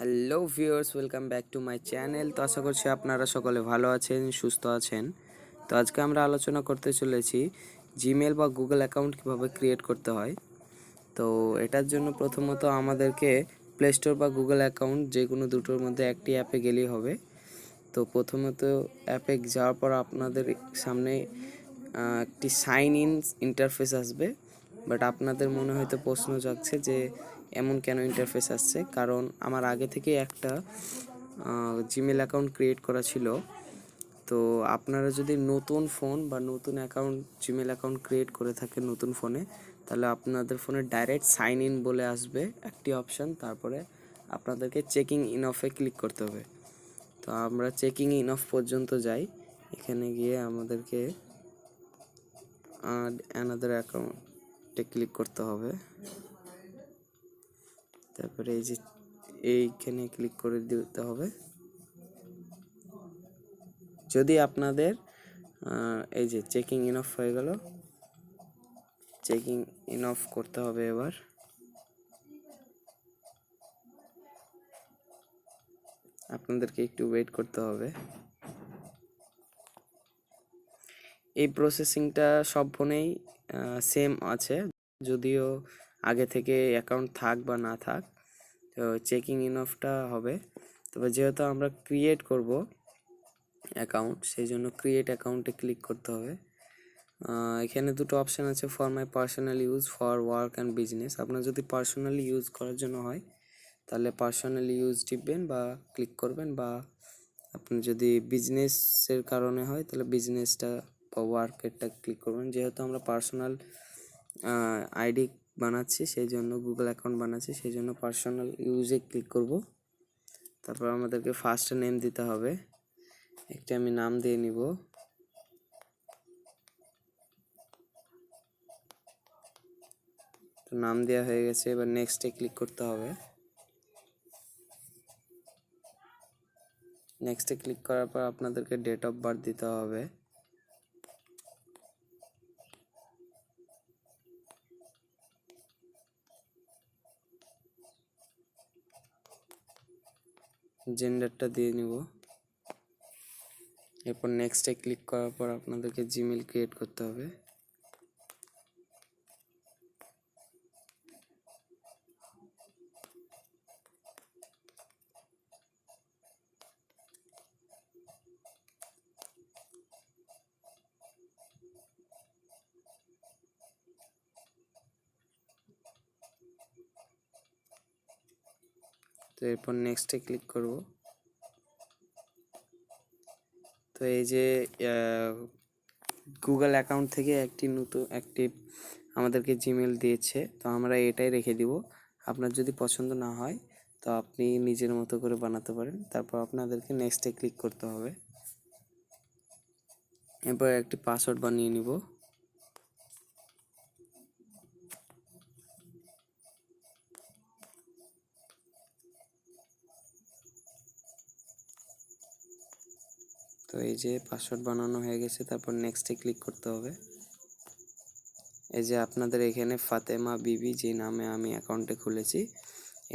Hello viewers, welcome back to my channel. তো আশা করছি আপনারা সকলে ভালো আছেন, সুস্থ আছেন। তো আজকে আমরা আলোচনা করতে চলেছি জিমেল বা গুগল অ্যাকাউন্ট কীভাবে ক্রিয়েট করতে হয়। তো এটার জন্য প্রথমত আমাদেরকে প্লে স্টোর বা গুগল অ্যাকাউন্ট যে কোনো দুটোর মধ্যে একটি অ্যাপে গেলেই হবে। তো প্রথমত অ্যাপে যাওয়ার পর আপনাদের সামনে একটি সাইন ইন ইন্টারফেস আসবে। বাট আপনাদের মনে হয়তো প্রশ্ন জাগছে যে এমন কেন ইন্টারফেস আসছে, কারণ আমার আগে থেকে একটা জিমেল অ্যাকাউন্ট ক্রিয়েট করা ছিল। তো আপনারা যদি নতুন ফোন বা নতুন অ্যাকাউন্ট জিমেল অ্যাকাউন্ট ক্রিয়েট করে থাকেন নতুন ফোনে, তাহলে আপনাদের ফোনে ডাইরেক্ট সাইন ইন বলে আসবে একটি অপশান। তারপরে আপনাদেরকে চেকিং ইন অফে ক্লিক করতে হবে। তো আমরা চেকিং ইন অফ পর্যন্ত যাই। এখানে গিয়ে আমাদেরকে অ্যানাদার অ্যাকাউন্টে ক্লিক করতে হবে। তারপরে এই যে এইখানে ক্লিক করে দিতে হবে। যদি আপনাদের এই যে চেকিং ইন অফ হয়ে গেল, চেকিং ইন অফ করতে হবে। এবার আপনাদেরকে একটু ওয়েট করতে হবে। এই প্রসেসিংটা সব ফোনেই সেম আছে, যদিও আগে থেকে অ্যাকাউন্ট থাক বা না থাক, তো চেকিং ইন অফটা হবে। তবে যেহেতু আমরা ক্রিয়েট করব অ্যাকাউন্ট, সেই জন্য ক্রিয়েট অ্যাকাউন্টে ক্লিক করতে হবে। এখানে দুটো অপশান আছে, for my personal use, for work and business. আপনার যদি পার্সোনালি ইউজ করার জন্য হয় তাহলে পার্সোনালি ইউজ টিপবেন বা ক্লিক করবেন, বা আপনি যদি বিজনেসের কারণে হয় তাহলে বিজনেসটা বা ওয়ার্কেরটা ক্লিক করবেন। যেহেতু আমরা পার্সোনাল আইডি বানাচ্ছি, সেই জন্য গুগল অ্যাকাউন্ট বানাচ্ছি, সেই জন্য পার্সোনাল ইউজে ক্লিক করব। তারপর আমাদেরকে ফার্স্ট নেম দিতে হবে। একটা আমি নাম দিয়ে নিব। তো নাম দেওয়া হয়ে গেছে, এবার নেক্সটে ক্লিক করতে হবে। নেক্সটে ক্লিক করার পর আপনাদেরকে ডেট অফ বার্থ দিতে হবে। জেন্ডারটা দিয়ে নিব। এরপর নেক্সটে ক্লিক করার পর আপনাদেরকে জিমেল ক্রিয়েট করতে হবে। তো এরপর নেক্সটে ক্লিক করব। তো এই যে গুগল অ্যাকাউন্ট থেকে একটি আমাদেরকে জিমেল দিয়েছে, তো আমরা এটাই রেখে দিব। আপনার যদি পছন্দ না হয় তো আপনি নিজের মতো করে বানাতে পারেন। তারপর আপনাদেরকে নেক্সটে ক্লিক করতে হবে। এরপর একটি পাসওয়ার্ড বানিয়ে নিব। তো এই যে পাসওয়ার্ড বানানো হয়ে গেছে, তারপর নেক্সটে ক্লিক করতে হবে। এই যে আপনাদের এখানে ফাতেমা বিবি যে নামে আমি অ্যাকাউন্টে খুলেছি,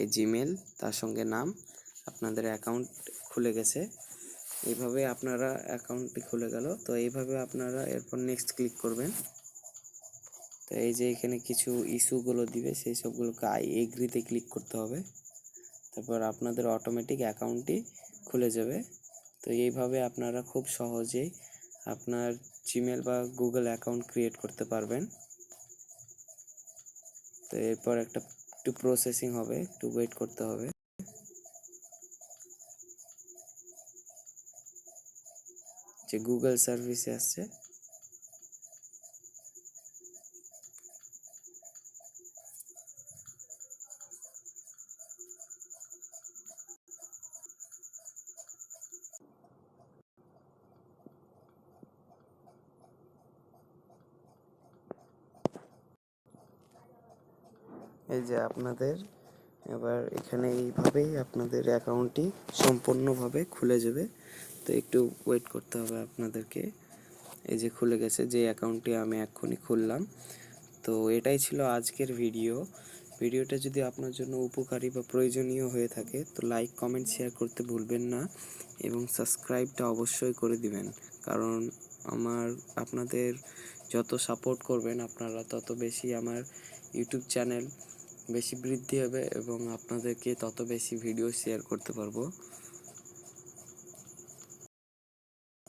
এই জিমেল তার সঙ্গে নাম, আপনাদের অ্যাকাউন্ট খুলে গেছে। এইভাবে আপনারা অ্যাকাউন্টটি খুলে গেল। তো এইভাবে আপনারা এরপর নেক্সট ক্লিক করবেন। তো এই যে এখানে কিছু ইস্যুগুলো দিবে, সেই সবগুলোকে আই এগ্রিতে ক্লিক করতে হবে। তারপর আপনাদের অটোমেটিক অ্যাকাউন্টটি খুলে যাবে। তো এইভাবে আপনারা খুব সহজেই আপনার জিমেল বা গুগল অ্যাকাউন্ট ক্রিয়েট করতে পারবেন। তো এরপর একটু প্রসেসিং হবে, একটু ওয়েট করতে হবে। যে গুগল সার্ভিসে আসছে। এই যে আপনাদের এবার এখানে এইভাবেই আপনাদের অ্যাকাউন্টটি সম্পূর্ণভাবে খুলে যাবে। তো একটু ওয়েট করতে হবে আপনাদেরকে। এই যে খুলে গেছে, যে অ্যাকাউন্টটি আমি এক্ষুনি খুললাম। তো এটাই ছিল আজকের ভিডিও। ভিডিওটা যদি আপনার জন্য উপকারী বা প্রয়োজনীয় হয়ে থাকে তো লাইক কমেন্ট শেয়ার করতে ভুলবেন না এবং সাবস্ক্রাইবটা অবশ্যই করে দিবেন, কারণ আপনাদের যত সাপোর্ট করবেন আপনারা তত বেশি আমার ইউটিউব চ্যানেল বেশি বৃদ্ধি হবে এবং আপনাদেরকে তত বেশি ভিডিও শেয়ার করতে পারবো।